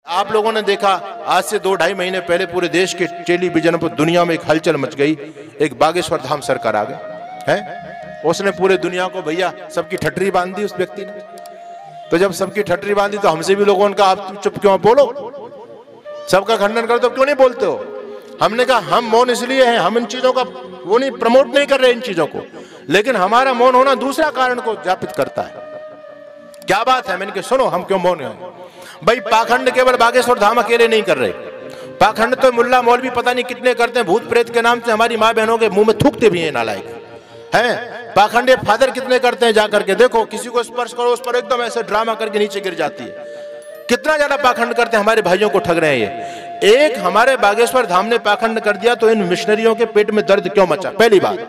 आप लोगों ने देखा आज से 2-2.5 महीने पहले पूरे देश के टेलीविजन पर दुनिया में एक हलचल मच गई। एक बागेश्वर धाम सरकार आ गई है, उसने पूरे दुनिया को भैया सबकी ठटरी बांध दी उस व्यक्ति ने। तो जब सबकी ठटरी बांधी तो हमसे भी लोगों ने कहा आप चुप क्यों बोलो, सबका खंडन कर दो, क्यों नहीं बोलते हो। हमने कहा हम मौन इसलिए हैं, हम इन चीजों का वो नहीं प्रमोट नहीं कर रहे इन चीजों को, लेकिन हमारा मौन होना दूसरा कारण को जापित करता है। क्या बात है, मैंने कहा सुनो हम क्यों मौन हैं भाई। पाखंड केवल बागेश्वर धाम अकेले नहीं कर रहे, पाखंड तो मुल्ला मौलवी पता नहीं कितने करते हैं। भूत प्रेत के नाम से हमारी माँ बहनों के मुंह में थूकते भी हैं नालायक हैं। पाखंडे फादर कितने करते हैं, जाकर के देखो, किसी को स्पर्श करो उस पर एकदम ऐसे ड्रामा करके नीचे गिर जाती है। कितना ज्यादा पाखंड करते हैं, हमारे भाइयों को ठग रहे हैं ये। एक हमारे बागेश्वर धाम ने पाखंड कर दिया तो इन मिशनरियों के पेट में दर्द क्यों मचा, पहली बात।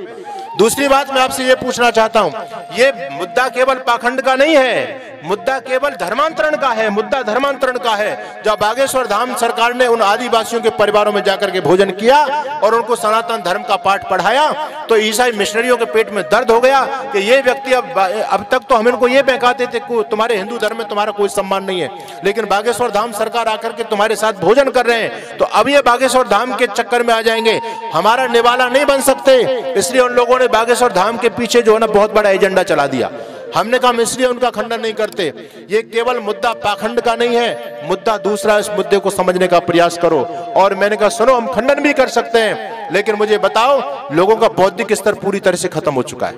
दूसरी बात मैं आपसे ये पूछना चाहता हूं, ये मुद्दा केवल पाखंड का नहीं है, मुद्दा केवल धर्मांतरण का है, मुद्दा धर्मांतरण का है। जब बागेश्वर धाम सरकार ने उन आदिवासियों के परिवारों में जाकर के भोजन किया और उनको सनातन धर्म का पाठ पढ़ाया तो ईसाई मिशनरियों के पेट में दर्द हो गया कि ये व्यक्ति अब तक तो हम इनको ये बहकाते थे तुम्हारे हिंदू धर्म में तुम्हारा कोई सम्मान नहीं है, लेकिन बागेश्वर धाम सरकार आकर के तुम्हारे साथ भोजन कर रहे हैं तो अब ये बागेश्वर धाम के चक्कर में आ जाएंगे, हमारा निवाला नहीं बन सकते। इसलिए उन लोगों ने बागेश्वर धाम के पीछे जो है ना बहुत बड़ा एजेंडा चला दिया। हमने कहा इसलिए उनका खंडन नहीं करते। ये केवल मुद्दा पाखंड का नहीं है, मुद्दा दूसरा, इस मुद्दे को समझने का प्रयास करो। और मैंने कहा सुनो हम खंडन भी कर सकते हैं, लेकिन मुझे बताओ लोगों का बौद्धिक स्तर पूरी तरह से खत्म हो चुका है।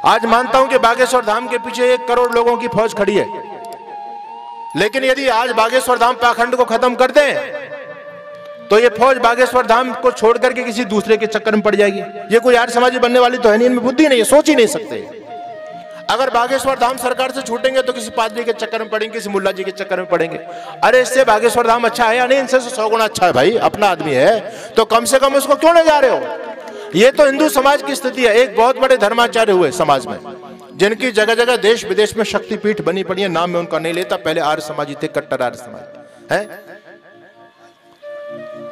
आज मानता हूं कि बागेश्वर धाम के पीछे 1 करोड़ लोगों की फौज खड़ी है, लेकिन यदि आज बागेश्वर धाम पाखंड को खत्म कर दें तो ये फौज बागेश्वर धाम को छोड़ करके किसी दूसरे के चक्कर में पड़ जाएगी। ये कोई आर्य समाजी बनने वाली तो है नहीं, इनमें बुद्धि नहीं है, सोच ही नहीं सकते। अगर बागेश्वर धाम सरकार से छूटेंगे तो किसी पादरी के चक्कर में पड़ेंगे, किसी मुल्ला जी के चक्कर में पड़ेंगे। अरे इससे बागेश्वर धाम अच्छा है या नहीं, इनसे 100 गुना अच्छा है भाई। अपना आदमी है तो कम से कम उसको क्यों ले जा रहे हो। ये तो हिंदू समाज की स्थिति है। एक बहुत बड़े धर्माचार्य हुए समाज में, जिनकी जगह जगह देश विदेश में शक्तिपीठ बनी पड़ी है, नाम में उनका नहीं लेता, पहले आर्य समाजी थे, कट्टर आर्य समाज है।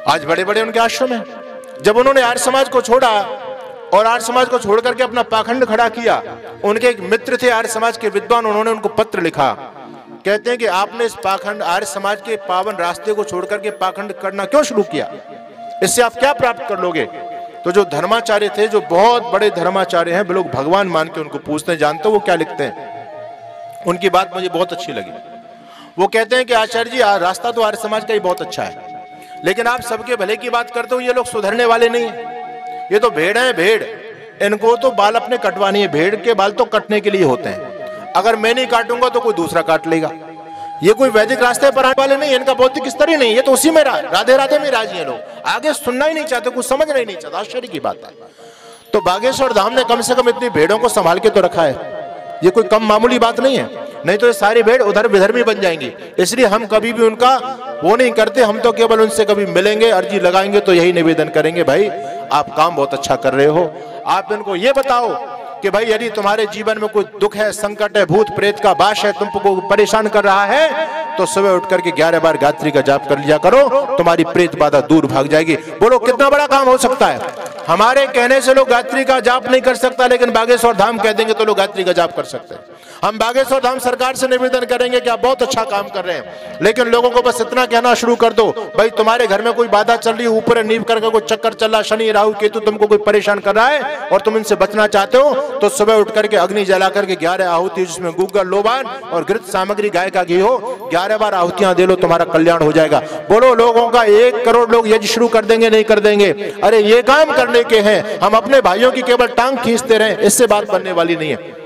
आज बड़े बड़े उनके आश्रम हैं। जब उन्होंने आर्य समाज को छोड़ा और आर्य समाज को छोड़ करके अपना पाखंड खड़ा किया, उनके एक मित्र थे आर्य समाज के विद्वान, उन्होंने उनको पत्र लिखा, कहते हैं कि आपने इस पाखंड आर्य समाज के पावन रास्ते को छोड़ करके पाखंड करना क्यों शुरू किया, इससे आप क्या प्राप्त कर लोगे। तो जो धर्माचार्य थे, जो बहुत बड़े धर्माचार्य हैं, लोग भगवान मान के उनको पूछते हैं, जानते हो वो क्या लिखते हैं। उनकी बात मुझे बहुत अच्छी लगी। वो कहते हैं कि आचार्य जी रास्ता तो आर्य समाज का ही बहुत अच्छा है, लेकिन आप सबके भले की बात करते हो, ये लोग सुधरने वाले नहीं है। ये तो भेड़ है, भेड़, इनको तो बाल अपने कटवानी है। भेड़ के बाल तो कटने के लिए होते हैं, अगर मैं नहीं काटूंगा तो कोई दूसरा काट लेगा। ये कोई वैदिक रास्ते पर आने वाले नहीं, इनका बौद्धिक स्तर ही नहीं, ये तो उसी में राधे राधे में राजी है। लोग आगे सुनना ही नहीं चाहते, कुछ समझना ही नहीं चाहते। आश्चर्य की बात है। तो बागेश्वर धाम ने कम से कम इतनी भेड़ों को संभाल के तो रखा है, ये कोई कम मामूली बात नहीं है। नहीं तो ये सारी भेड़ उधर विधर्मी बन जाएंगी। इसलिए हम कभी भी उनका वो नहीं करते, हम तो केवल उनसे कभी मिलेंगे, अर्जी लगाएंगे तो यही निवेदन करेंगे, भाई आप काम बहुत अच्छा कर रहे हो। आप इनको ये बताओ कि भाई यदि तुम्हारे जीवन में कोई दुख है, संकट है, भूत प्रेत का बाश है, तुमको परेशान कर रहा है, तो सुबह उठ करके 11 बार गायत्री का जाप कर लिया करो, तुम्हारी प्रेत बाधा दूर भाग जाएगी। बोलो कितना बड़ा काम हो सकता है। हमारे कहने से लोग गायत्री का जाप नहीं कर सकता, लेकिन बागेश्वर धाम कह देंगे तो लोग गायत्री का जाप कर सकते हैं। हम बागेश्वर धाम सरकार से निवेदन करेंगे कि आप बहुत अच्छा काम कर रहे हैं, लेकिन लोगों को बस इतना कहना शुरू कर दो, भाई तुम्हारे घर में कोई बाधा चल रही है, ऊपर नींव करके कोई चक्कर चल रहा, शनि राहु केतु तुमको कोई परेशान कर रहा है और तुम इनसे बचना चाहते हो, तो सुबह उठ करके अग्नि जला करके 11 आहुति, जिसमें गुग्गर लोबान और घृत सामग्री गाय का घी हो, 11 बार आहुतियां दे लो, तुम्हारा कल्याण हो जाएगा। बोलो लोगों का 1 करोड़ लोग यज्ञ शुरू कर देंगे, नहीं कर देंगे। अरे ये काम करने के हैं, हम अपने भाइयों की केवल टांग खींचते रहे, इससे बात बनने वाली नहीं है।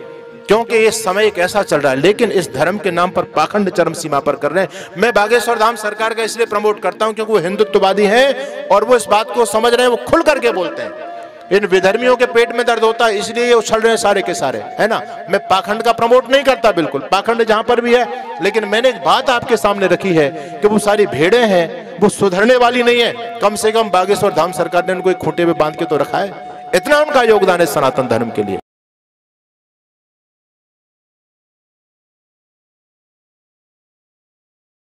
क्योंकि ये समय एक ऐसा चल रहा है, लेकिन इस धर्म के नाम पर पाखंड चरम सीमा पर कर रहे हैं। मैं बागेश्वर धाम सरकार का इसलिए प्रमोट करता हूं क्योंकि वो हिंदुत्ववादी हैं और वो इस बात को समझ रहे हैं, वो खुल करके बोलते हैं। इन विधर्मियों के पेट में दर्द होता है, इसलिए ये उछल रहे हैं सारे के सारे, है ना। मैं पाखंड का प्रमोट नहीं करता, बिल्कुल पाखंड जहां पर भी है, लेकिन मैंने एक बात आपके सामने रखी है कि वो सारी भेड़ें हैं, वो सुधरने वाली नहीं है। कम से कम बागेश्वर धाम सरकार ने उनको एक खूंटे में बांध के तो रखा है। इतना उनका योगदान है सनातन धर्म के लिए।